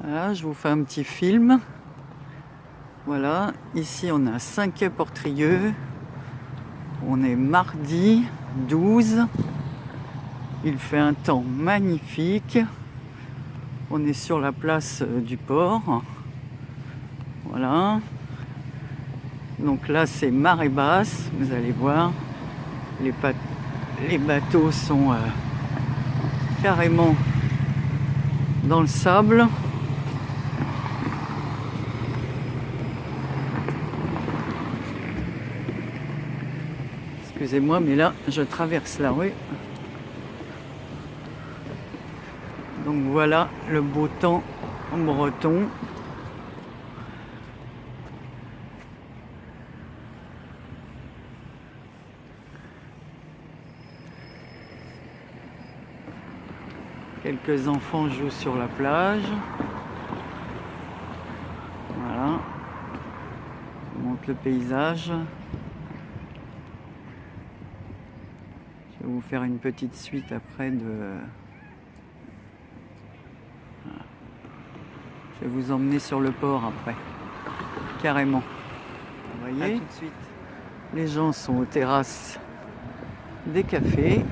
Voilà, je vous fais un petit film. Voilà, ici on a Saint-Quay-Portrieux. On est mardi 12. Il fait un temps magnifique. On est sur la place du port. Voilà. Donc là c'est marée basse. Vous allez voir. Les bateaux sont carrément dans le sable. Excusez-moi, mais là, je traverse la rue. Donc voilà le beau temps en breton. Quelques enfants jouent sur la plage. Voilà. Je vous montre le paysage. Je vais vous faire une petite suite après de... Voilà. Je vais vous emmener sur le port après. Carrément. Vous voyez, tout de suite. Les gens sont aux terrasses des cafés.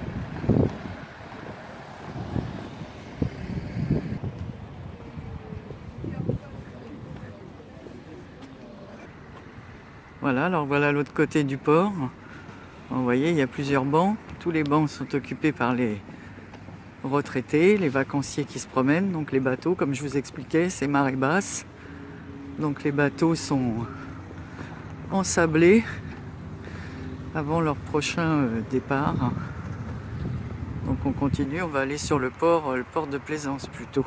Voilà, alors voilà l'autre côté du port. Vous voyez, il y a plusieurs bancs. Tous les bancs sont occupés par les retraités, les vacanciers qui se promènent. Donc les bateaux, comme je vous expliquais, c'est marée basse. Donc les bateaux sont ensablés avant leur prochain départ. Donc on continue, on va aller sur le port de Plaisance plutôt.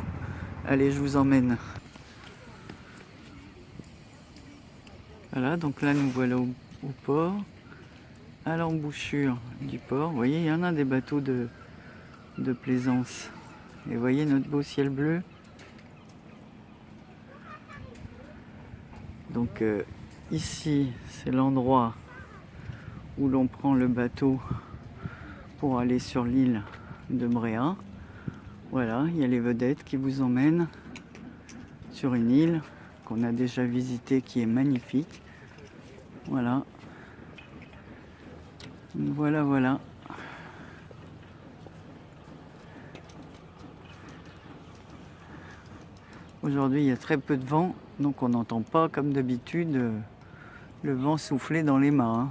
Allez, je vous emmène. Voilà, donc là nous voilà au port, à l'embouchure du port. Vous voyez, il y en a des bateaux de plaisance. Et vous voyez notre beau ciel bleu. Donc ici, c'est l'endroit où l'on prend le bateau pour aller sur l'île de Bréhat. Voilà, il y a les vedettes qui vous emmènent sur une île qu'on a déjà visitée, qui est magnifique. Voilà. Voilà. Aujourd'hui, il y a très peu de vent, donc on n'entend pas, comme d'habitude, le vent souffler dans les mâts. Hein.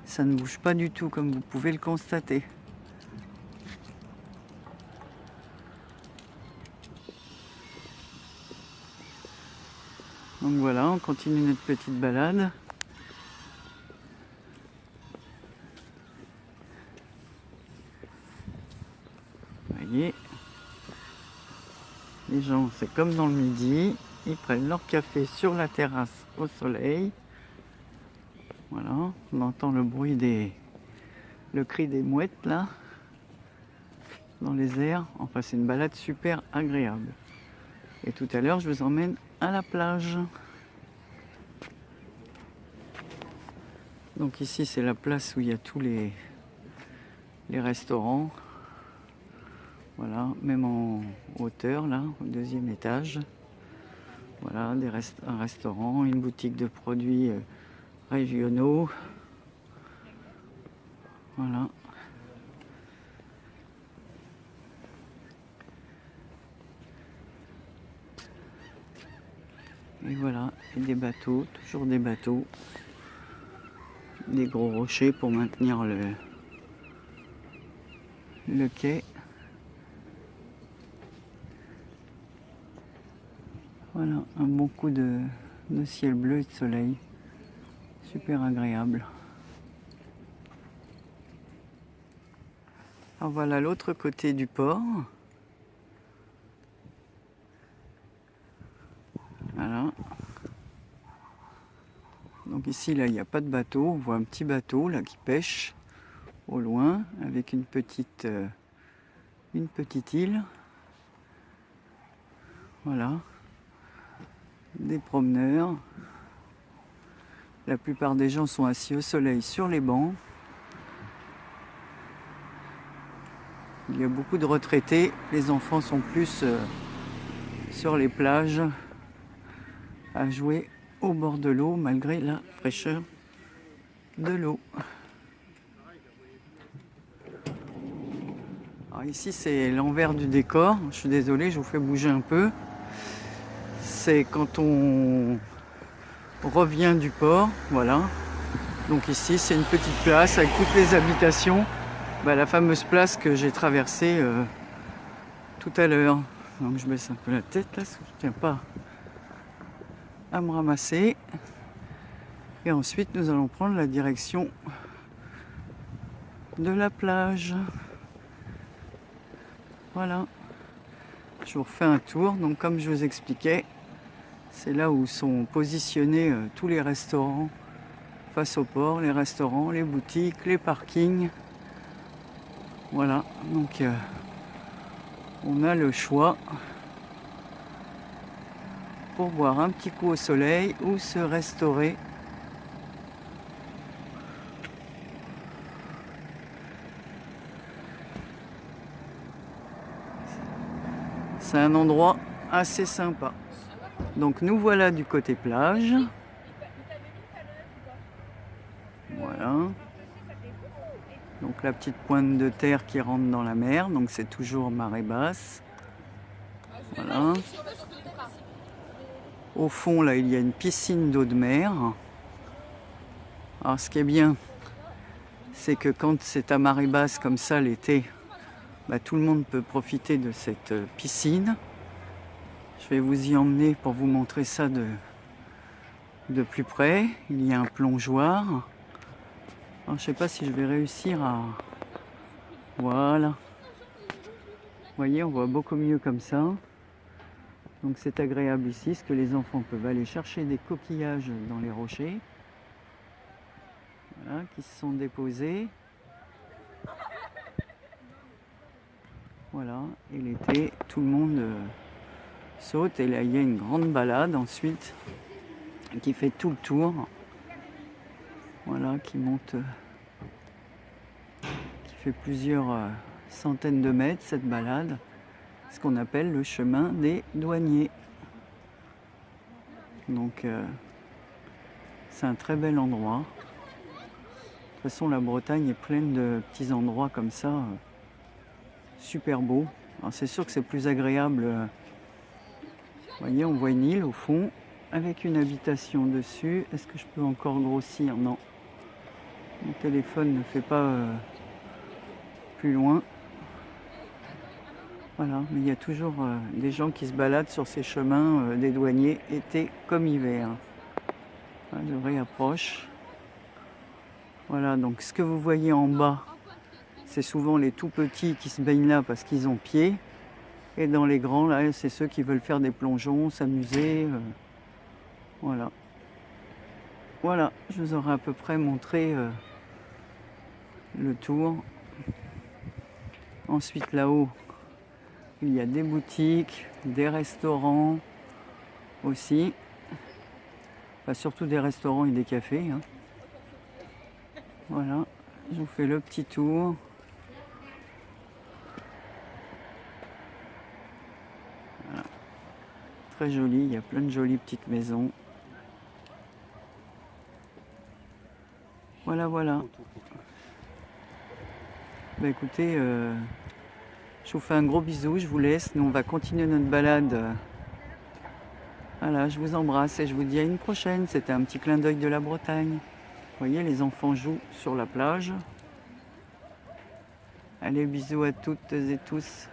Ça ne bouge pas du tout, comme vous pouvez le constater. Donc voilà, on continue notre petite balade. Vous voyez, les gens, c'est comme dans le midi, ils prennent leur café sur la terrasse au soleil. Voilà, on entend le bruit le cri des mouettes là, dans les airs. Enfin, c'est une balade super agréable. Et tout à l'heure, je vous emmène à la plage. Donc ici, c'est la place où il y a tous les restaurants. Voilà, même en hauteur, là, au deuxième étage. Voilà, un restaurant, une boutique de produits régionaux. Voilà. Et voilà, et des bateaux, toujours des bateaux. Des gros rochers pour maintenir le quai. Voilà, un bon coup de ciel bleu et de soleil. Super agréable. Alors voilà l'autre côté du port. Voilà. Donc ici, là, il n'y a pas de bateau. On voit un petit bateau là qui pêche au loin avec une petite île. Voilà. Des promeneurs. La plupart des gens sont assis au soleil sur les bancs. Il y a beaucoup de retraités. Les enfants sont plus sur les plages à jouer au bord de l'eau malgré la fraîcheur de l'eau. Alors ici c'est l'envers du décor, je suis désolé, je vous fais bouger un peu. C'est quand on revient du port, voilà. Donc ici c'est une petite place avec toutes les habitations, la fameuse place que j'ai traversée tout à l'heure. Donc je baisse un peu la tête là, parce que je ne tiens pas à me ramasser. Et ensuite nous allons prendre la direction de la plage. Voilà. Je vous refais un tour. Donc comme je vous expliquais, c'est là où sont positionnés tous les restaurants face au port, les restaurants, les boutiques, les parkings. Voilà, donc on a le choix pour boire un petit coup au soleil ou se restaurer. C'est un endroit assez sympa. Donc nous voilà du côté plage. Voilà. Donc la petite pointe de terre qui rentre dans la mer, donc c'est toujours marée basse. Voilà. Au fond là il y a une piscine d'eau de mer. Alors ce qui est bien, c'est que quand c'est à marée basse comme ça l'été, tout le monde peut profiter de cette piscine. Je vais vous y emmener pour vous montrer ça de plus près. Il y a un plongeoir. Alors, je ne sais pas si je vais réussir à... Voilà. Vous voyez, on voit beaucoup mieux comme ça. Donc c'est agréable ici, parce que les enfants peuvent aller chercher des coquillages dans les rochers. Voilà, qui se sont déposés. Voilà, et l'été, tout le monde saute. Et là, il y a une grande balade ensuite qui fait tout le tour. Voilà, qui monte, qui fait plusieurs centaines de mètres, cette balade. Ce qu'on appelle le chemin des douaniers. Donc, c'est un très bel endroit. De toute façon, la Bretagne est pleine de petits endroits comme ça. Super beau. Alors c'est sûr que c'est plus agréable. Vous voyez, on voit une île au fond avec une habitation dessus. Est-ce que je peux encore grossir? Non. Mon téléphone ne fait pas plus loin. Voilà, mais il y a toujours des gens qui se baladent sur ces chemins des douaniers, été comme hiver. Voilà, je réapproche. Voilà, donc ce que vous voyez en bas, c'est souvent les tout petits qui se baignent là parce qu'ils ont pied. Et dans les grands, là, c'est ceux qui veulent faire des plongeons, s'amuser. Voilà. Voilà, je vous aurai à peu près montré le tour. Ensuite, là-haut, il y a des boutiques, des restaurants aussi. Enfin, surtout des restaurants et des cafés. Hein. Voilà, je vous fais le petit tour. Voilà. Très joli, il y a plein de jolies petites maisons. Voilà, voilà. Écoutez, je vous fais un gros bisou, je vous laisse. Nous, on va continuer notre balade. Voilà, je vous embrasse et je vous dis à une prochaine. C'était un petit clin d'œil de la Bretagne. Vous voyez, les enfants jouent sur la plage. Allez, bisous à toutes et tous.